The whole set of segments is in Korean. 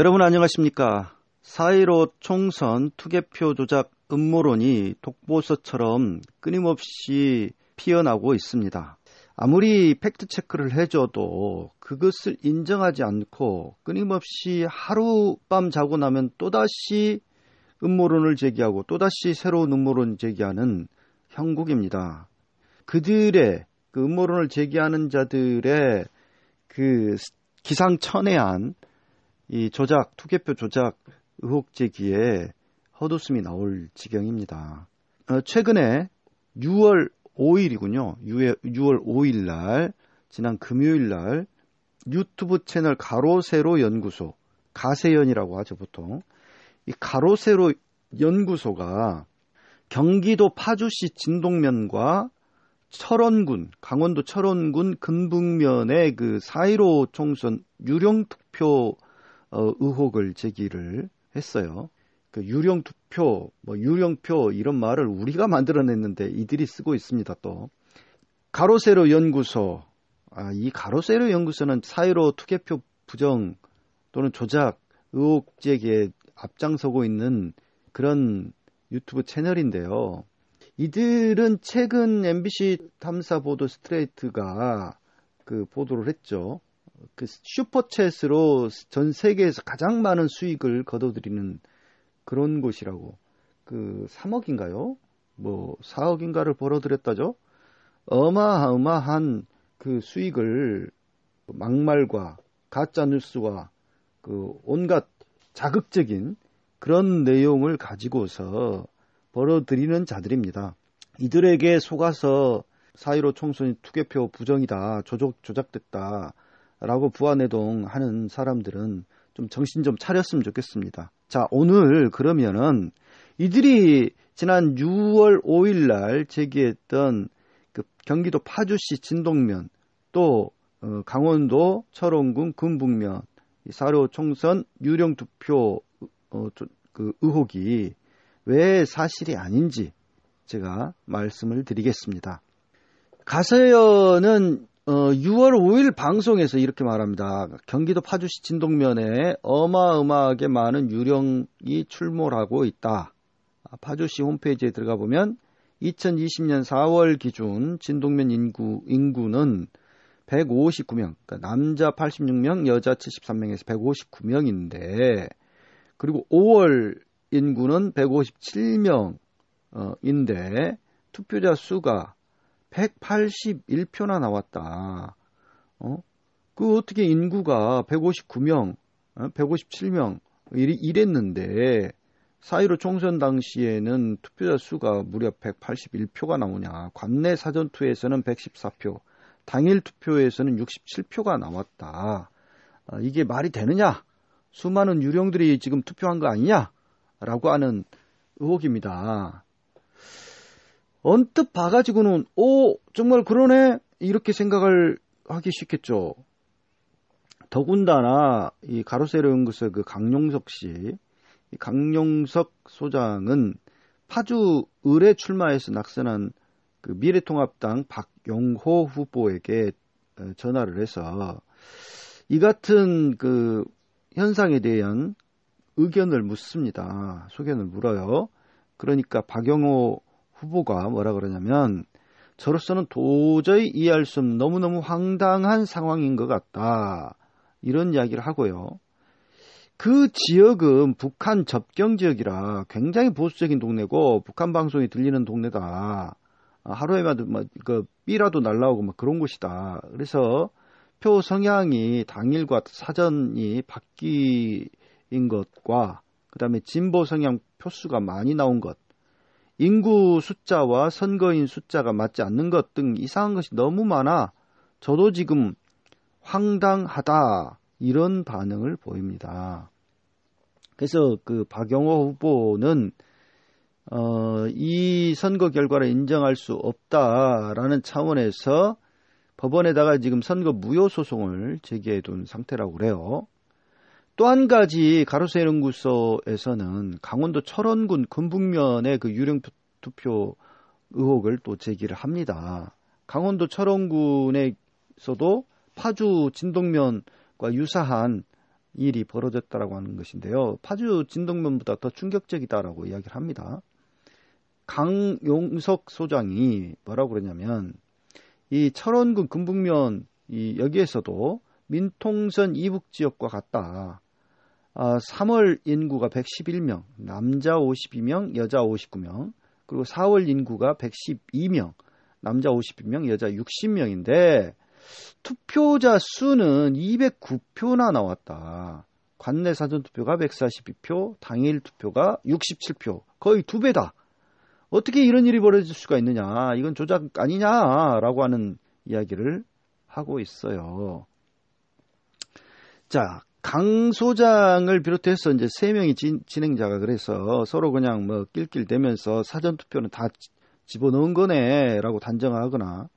여러분 안녕하십니까? 4.15 총선 투개표 조작 음모론이 독보서처럼 끊임없이 피어나고 있습니다. 아무리 팩트체크를 해줘도 그것을 인정하지 않고 끊임없이 하룻밤 자고 나면 또다시 음모론을 제기하고 또다시 새로운 음모론을 제기하는 형국입니다. 그들의 그 음모론을 제기하는 자들의 그 기상천외한 이 투개표 조작 의혹 제기에 헛웃음이 나올 지경입니다. 최근에 6월 5일이군요. 6월 5일 날, 지난 금요일 날 유튜브 채널 가로세로 연구소, 가세연이라고 하죠, 보통. 이 가로세로 연구소가 경기도 파주시 진동면과 강원도 철원군 근북면의 그 4.15 총선 유령투표 의혹을 제기를 했어요. 그 유령투표, 유령표 이런 말을 우리가 만들어냈는데 이들이 쓰고 있습니다. 또 가로세로 연구소, 이 가로세로 연구소는 4.15 투개표 부정 또는 조작 의혹 제기에 앞장서고 있는 그런 유튜브 채널인데요. 이들은 최근 MBC 탐사 보도 스트레이트가 그 보도를 했죠. 그 슈퍼챗으로 전 세계에서 가장 많은 수익을 거둬들이는 그런 곳이라고. 그 3억인가요? 4억인가를 벌어들였다죠? 어마어마한 그 수익을 막말과 가짜 뉴스와 그 온갖 자극적인 그런 내용을 가지고서 벌어들이는 자들입니다. 이들에게 속아서 4.15 총선이 투개표 부정이다, 조작됐다 라고 부안해동하는 사람들은 좀 정신 좀 차렸으면 좋겠습니다. 자, 오늘 그러면은 이들이 지난 6월 5일 날 제기했던 그 경기도 파주시 진동면 또 강원도 철원군 근북면 4.15 총선 유령투표 그 의혹이 왜 사실이 아닌지 제가 말씀을 드리겠습니다. 가세연은 6월 5일 방송에서 이렇게 말합니다. 경기도 파주시 진동면에 어마어마하게 많은 유령이 출몰하고 있다. 파주시 홈페이지에 들어가 보면 2020년 4월 기준 진동면 인구는 159명, 그러니까 남자 86명, 여자 73명에서 159명인데, 그리고 5월 인구는 157명인데 투표자 수가 181표나 나왔다. 그 어떻게 인구가 159명, 157명 이랬는데 4.15 총선 당시에는 투표자 수가 무려 181표가 나오냐. 관내 사전투에서는 114표, 당일 투표에서는 67표가 나왔다. 이게 말이 되느냐? 수많은 유령들이 지금 투표한 거 아니냐? 라고 하는 의혹입니다. 언뜻 봐가지고는 정말 그러네? 이렇게 생각을 하기 쉽겠죠. 더군다나 이 가로세로 연구소 그 강용석 씨, 이 강용석 소장은 파주 을에 출마해서 낙선한 그 미래통합당 박용호 후보에게 전화를 해서 이 같은 그 현상에 대한 의견을 묻습니다. 소견을 물어요. 그러니까 박용호 후보가 뭐라 그러냐면 저로서는 도저히 이해할 수 없는 너무너무 황당한 상황인 것 같다. 이런 이야기를 하고요. 그 지역은 북한 접경 지역이라 굉장히 보수적인 동네고 북한 방송이 들리는 동네다. 하루에마다 삐라도 날라오고 그런 곳이다. 그래서 표 성향이 당일과 사전이 바뀐 것과 그 다음에 진보 성향 표수가 많이 나온 것, 인구 숫자와 선거인 숫자가 맞지 않는 것 등 이상한 것이 너무 많아 저도 지금 황당하다 이런 반응을 보입니다. 그래서 그 박용호 후보는 이 선거 결과를 인정할 수 없다라는 차원에서 법원에다가 지금 선거 무효 소송을 제기해둔 상태라고 그래요. 또 한 가지 가로세로 연구소에서는 강원도 철원군 근북면의 그 유령투표 의혹을 또 제기를 합니다. 강원도 철원군에서도 파주 진동면과 유사한 일이 벌어졌다라고 하는 것인데요. 파주 진동면보다 더 충격적이다라고 이야기를 합니다. 강용석 소장이 뭐라고 그러냐면 이 철원군 금북면 여기에서도 민통선 이북지역과 같다. 3월 인구가 111명, 남자 52명, 여자 59명, 그리고 4월 인구가 112명, 남자 52명, 여자 60명인데 투표자 수는 209표나 나왔다. 관내 사전투표가 142표, 당일 투표가 67표, 거의 2배다. 어떻게 이런 일이 벌어질 수가 있느냐, 이건 조작 아니냐라고 하는 이야기를 하고 있어요. 자, 강 소장을 비롯해서 이제 3명이 진행자가 그래서 서로 그냥 뭐 낄낄대면서 사전투표는 다 집어넣은 거네라고 단정하거나,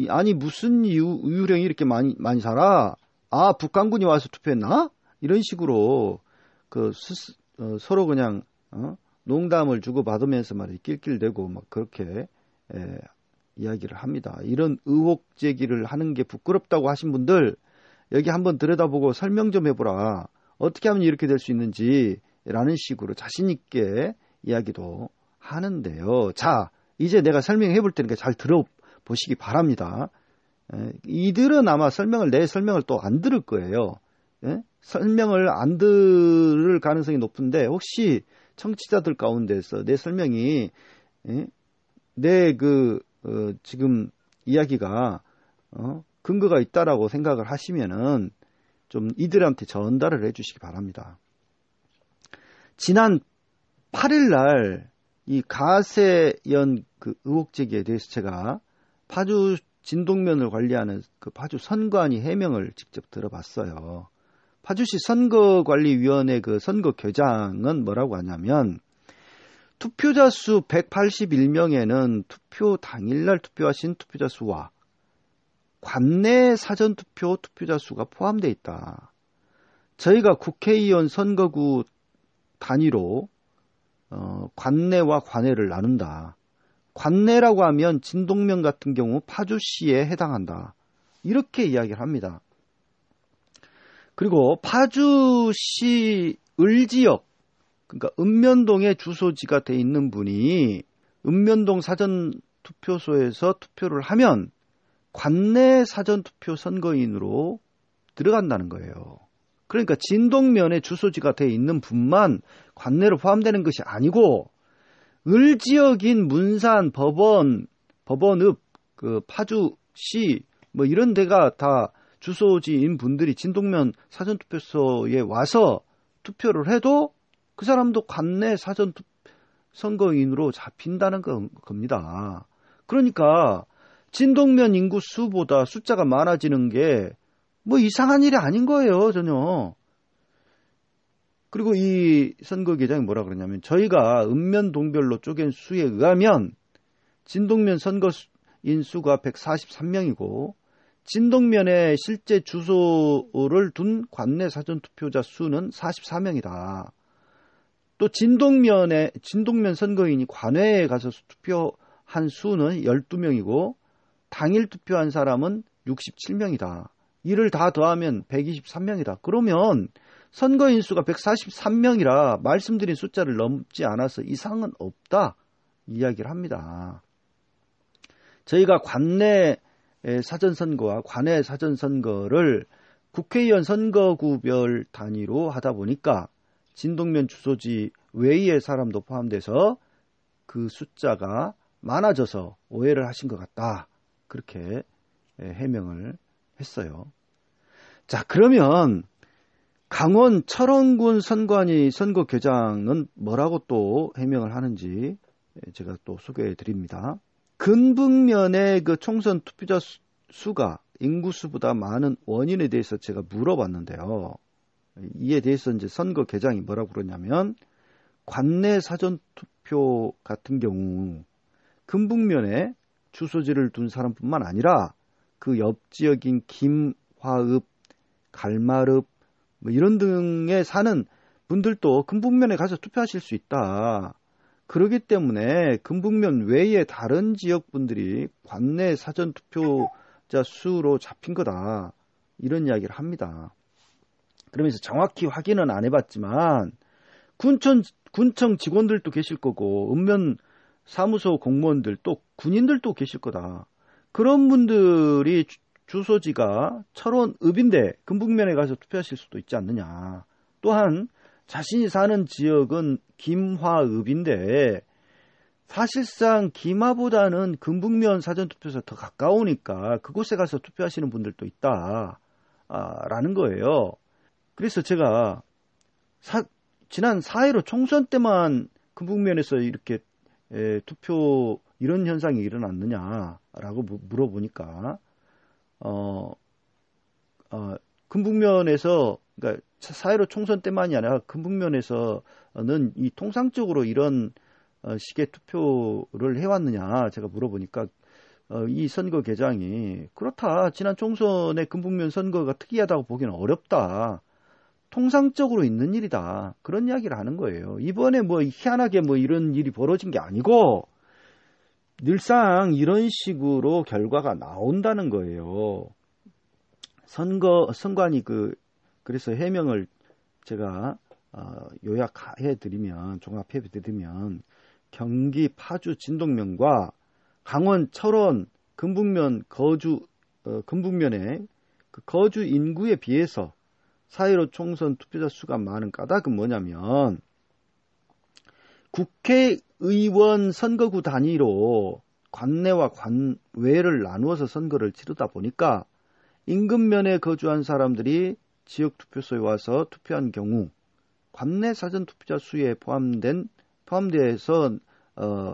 아니 무슨 유령이 이렇게 많이 살아? 북한군이 와서 투표했나? 이런 식으로 서로 그냥 농담을 주고받으면서 말이야 낄낄대고 막 그렇게 이야기를 합니다. 이런 의혹 제기를 하는 게 부끄럽다고 하신 분들 여기 한번 들여다보고 설명 좀 해보라. 어떻게 하면 이렇게 될 수 있는지 라는 식으로 자신 있게 이야기도 하는데요. 자, 이제 내가 설명해 볼 테니까 잘 들어보시기 바랍니다. 이들은 아마 내 설명을 또 안 들을 거예요. 설명을 안 들을 가능성이 높은데 혹시 청취자들 가운데서 내 설명이 지금 이야기가 근거가 있다라고 생각을 하시면은 좀 이들한테 전달을 해주시기 바랍니다. 지난 8일 날 이 가세연 의혹 제기에 대해서 제가 파주 진동면을 관리하는 파주 선관위 해명을 직접 들어봤어요. 파주시 선거관리위원회 선거교장은 뭐라고 하냐면 투표자 수 181명에는 투표 당일날 투표하신 투표자 수와 관내 사전투표 투표자 수가 포함되어 있다. 저희가 국회의원 선거구 단위로 관내와 관외를 나눈다. 관내라고 하면 진동면 같은 경우 파주시에 해당한다. 이렇게 이야기를 합니다. 그리고 파주시 을지역, 그러니까 읍면동에 주소지가 돼 있는 분이 읍면동 사전투표소에서 투표를 하면 관내 사전투표 선거인으로 들어간다는 거예요. 그러니까 진동면에 주소지가 돼 있는 분만 관내로 포함되는 것이 아니고 을지역인 문산, 법원읍, 파주시 뭐 이런 데가 다 주소지인 분들이 진동면 사전투표소에 와서 투표를 해도 그 사람도 관내 선거인으로 잡힌다는 겁니다. 그러니까 진동면 인구 수보다 숫자가 많아지는 게 뭐 이상한 일이 아닌 거예요, 전혀. 그리고 이 선거계장이 뭐라 그러냐면 저희가 읍면 동별로 쪼갠 수에 의하면 진동면 선거인 수가 143명이고 진동면에 실제 주소를 둔 관내 사전투표자 수는 44명이다. 또 진동면 선거인이 관외에 가서 투표한 수는 12명이고 당일 투표한 사람은 67명이다. 이를 다 더하면 123명이다. 그러면 선거인 수가 143명이라 말씀드린 숫자를 넘지 않아서 이상은 없다. 이야기를 합니다. 저희가 관내 사전선거와 관외 사전선거를 국회의원 선거구별 단위로 하다 보니까 진동면 주소지 외의 사람도 포함돼서 그 숫자가 많아져서 오해를 하신 것 같다. 그렇게 해명을 했어요. 자, 그러면 강원 철원군 선관위 선거교장은 뭐라고 또 해명을 하는지 제가 또 소개해 드립니다. 근북면의 총선 투표자 수가 인구수보다 많은 원인에 대해서 제가 물어봤는데요. 이에 대해서 이제 선거계장이 뭐라고 그러냐면 관내 사전투표 같은 경우 근북면에 주소지를 둔 사람뿐만 아니라 그 옆 지역인 김화읍, 갈마읍 뭐 이런 등에 사는 분들도 근북면에 가서 투표하실 수 있다. 그렇기 때문에 근북면 외의 다른 지역 분들이 관내 사전투표자 수로 잡힌 거다. 이런 이야기를 합니다. 그러면서 정확히 확인은 안 해봤지만 군청 직원들도 계실 거고 읍면 사무소 공무원들 또 군인들도 계실 거다. 그런 분들이 주소지가 철원읍인데 금북면에 가서 투표하실 수도 있지 않느냐. 또한 자신이 사는 지역은 김화읍인데 사실상 김화보다는 금북면 사전투표소가 더 가까우니까 그곳에 가서 투표하시는 분들도 있다라는 거예요. 그래서 제가 지난 4.15 총선 때만 금북면에서 이렇게 투표 이런 현상이 일어났느냐라고 물어보니까 금북면에서 그러니까 4.15 총선 때만이 아니라 금북면에서는 이 통상적으로 이런 식의 투표를 해왔느냐 제가 물어보니까 이 선거 개장이 그렇다. 지난 총선의 금북면 선거가 특이하다고 보기는 어렵다. 통상적으로 있는 일이다. 그런 이야기를 하는 거예요. 이번에 뭐 희한하게 뭐 이런 일이 벌어진 게 아니고 늘상 이런 식으로 결과가 나온다는 거예요. 선관위 그래서 해명을 제가 요약해 종합해 드리면 경기 파주 진동면과 강원 철원 금북면 금북면의 그 거주 인구에 비해서 4.15 총선 투표자 수가 많은 까닭은 뭐냐면 국회의원 선거구 단위로 관내와 관외를 나누어서 선거를 치르다 보니까 인근면에 거주한 사람들이 지역 투표소에 와서 투표한 경우 관내 사전 투표자 수에 포함돼서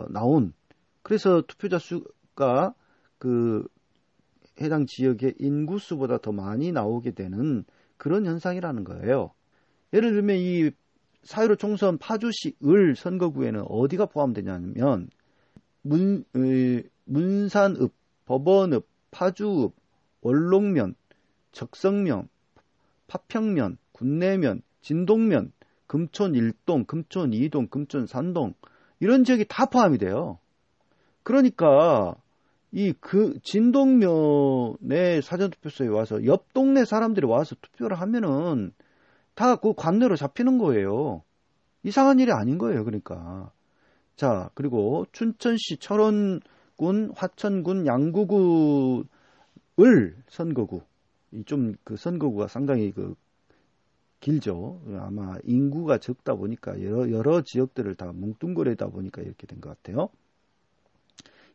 나온 그래서 투표자 수가 그 해당 지역의 인구수보다 더 많이 나오게 되는 그런 현상이라는 거예요. 예를 들면 이 4.15 총선 파주시 을 선거구에는 어디가 포함되냐면 문산읍, 법원읍, 파주읍, 월록면, 적성면, 파평면, 군내면, 진동면, 금촌 1동, 금촌 2동, 금촌 3동 이런 지역이 다 포함이 돼요. 그러니까 진동면의 사전투표소에 와서 옆 동네 사람들이 와서 투표를 하면은 다 그 관내로 잡히는 거예요. 이상한 일이 아닌 거예요. 그러니까. 자, 그리고 춘천시 철원군, 화천군, 양구구을 선거구. 좀 그 선거구가 상당히 길죠. 아마 인구가 적다 보니까 여러 지역들을 다 뭉뚱그리다 보니까 이렇게 된 것 같아요.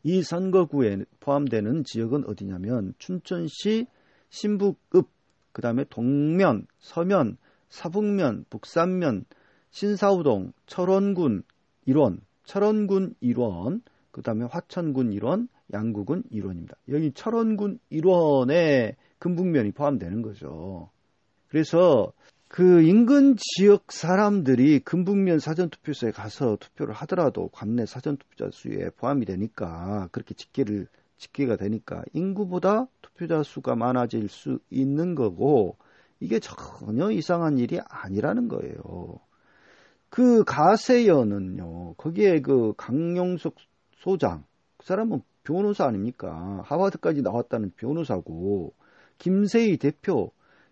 이 선거구에 포함되는 지역은 어디냐면 춘천시 신북읍, 그 다음에 동면, 서면, 사북면, 북산면, 신사우동, 철원군 1원, 그 다음에 화천군 1원, 양구군 1원입니다. 여기 철원군 1원에 금북면이 포함되는 거죠. 그래서 그 인근 지역 사람들이 금북면 사전투표소에 가서 투표를 하더라도 관내 사전투표자 수에 포함이 되니까 그렇게 집계가 되니까 인구보다 투표자 수가 많아질 수 있는 거고 이게 전혀 이상한 일이 아니라는 거예요. 그 가세연은요, 거기에 그 강용석 소장, 그 사람은 변호사 아닙니까? 하버드까지 나왔다는 변호사고, 김세희 대표,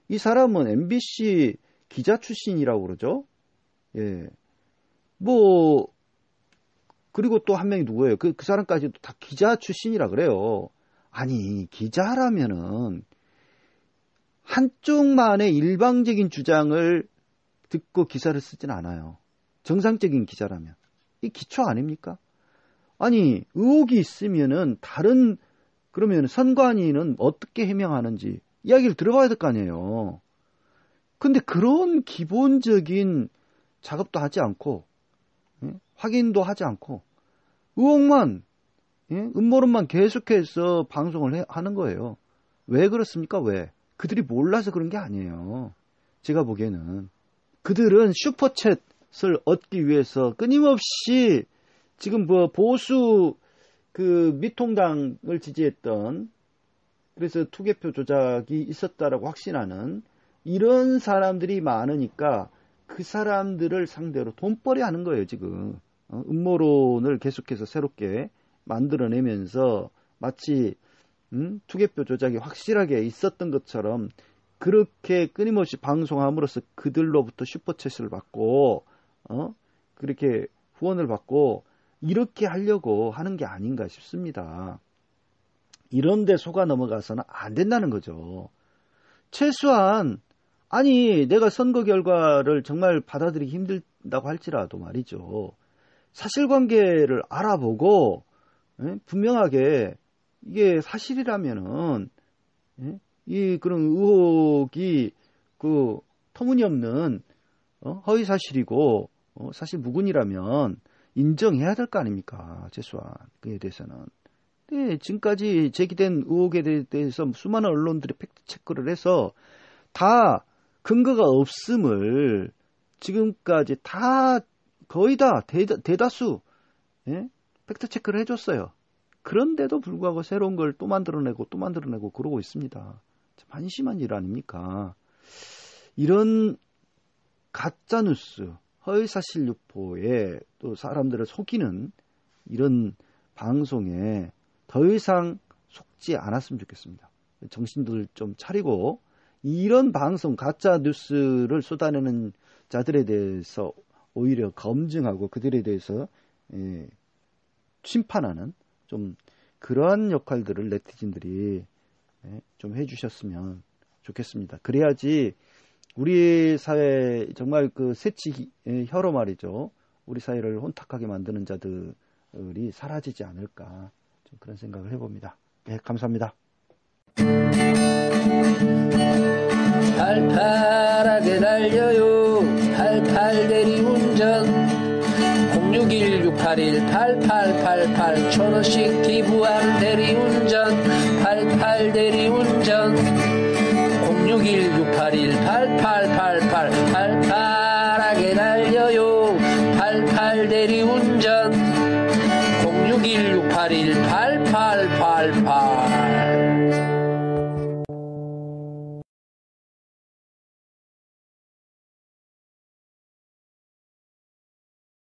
이 사람은 MBC 기자 출신이라고 그러죠? 예. 그리고 또 한 명이 누구예요? 그 사람까지도 다 기자 출신이라 그래요. 아니, 기자라면은, 한쪽만의 일방적인 주장을 듣고 기사를 쓰진 않아요. 정상적인 기자라면. 이 기초 아닙니까? 아니, 의혹이 있으면은 그러면 선관위는 어떻게 해명하는지 이야기를 들어봐야 될 거 아니에요. 근데 그런 기본적인 작업도 하지 않고, 확인도 하지 않고, 의혹만, 음모론만 계속해서 방송을 하는 거예요. 왜 그렇습니까? 왜? 그들이 몰라서 그런 게 아니에요. 제가 보기에는. 그들은 슈퍼챗을 얻기 위해서 끊임없이 지금 보수 미통당을 지지했던 그래서 투개표 조작이 있었다라고 확신하는 이런 사람들이 많으니까 그 사람들을 상대로 돈벌이 하는 거예요, 지금. 음모론을 계속해서 새롭게 만들어내면서 마치 투개표 조작이 확실하게 있었던 것처럼 그렇게 끊임없이 방송함으로써 그들로부터 슈퍼챗을 받고 그렇게 후원을 받고 이렇게 하려고 하는 게 아닌가 싶습니다. 이런데 속아 넘어가서는 안 된다는 거죠. 최소한 아니 내가 선거 결과를 정말 받아들이기 힘들다고 할지라도 말이죠. 사실관계를 알아보고 분명하게 이게 사실이라면은 이 그런 의혹이 그 터무니없는 허위 사실이고 사실 무근이라면 인정해야 될 거 아닙니까? 최소한 그에 대해서는. 네, 지금까지 제기된 의혹에 대해서 수많은 언론들이 팩트 체크를 해서 다 근거가 없음을 지금까지 다 거의 다 대다수 팩트 체크를 해줬어요. 그런데도 불구하고 새로운 걸 또 만들어내고 또 만들어내고 그러고 있습니다. 참 한심한 일 아닙니까? 이런 가짜뉴스, 허위사실 유포에 또 사람들을 속이는 이런 방송에 더 이상 속지 않았으면 좋겠습니다. 정신들 좀 차리고 이런 방송, 가짜뉴스를 쏟아내는 자들에 대해서 오히려 검증하고 그들에 대해서 심판하는 좀 그러한 역할들을 네티즌들이 좀 해주셨으면 좋겠습니다. 그래야지 우리 사회 정말 그 새치 혀로 말이죠. 우리 사회를 혼탁하게 만드는 자들이 사라지지 않을까 좀 그런 생각을 해봅니다. 네, 감사합니다. 팔팔하게 달려요. 88 대리운전 061-681-8888 천원씩 기부하는 대리운전 88 대리운전 061-681-8888 팔팔하게 달려요. 88 대리운전 061-681-8888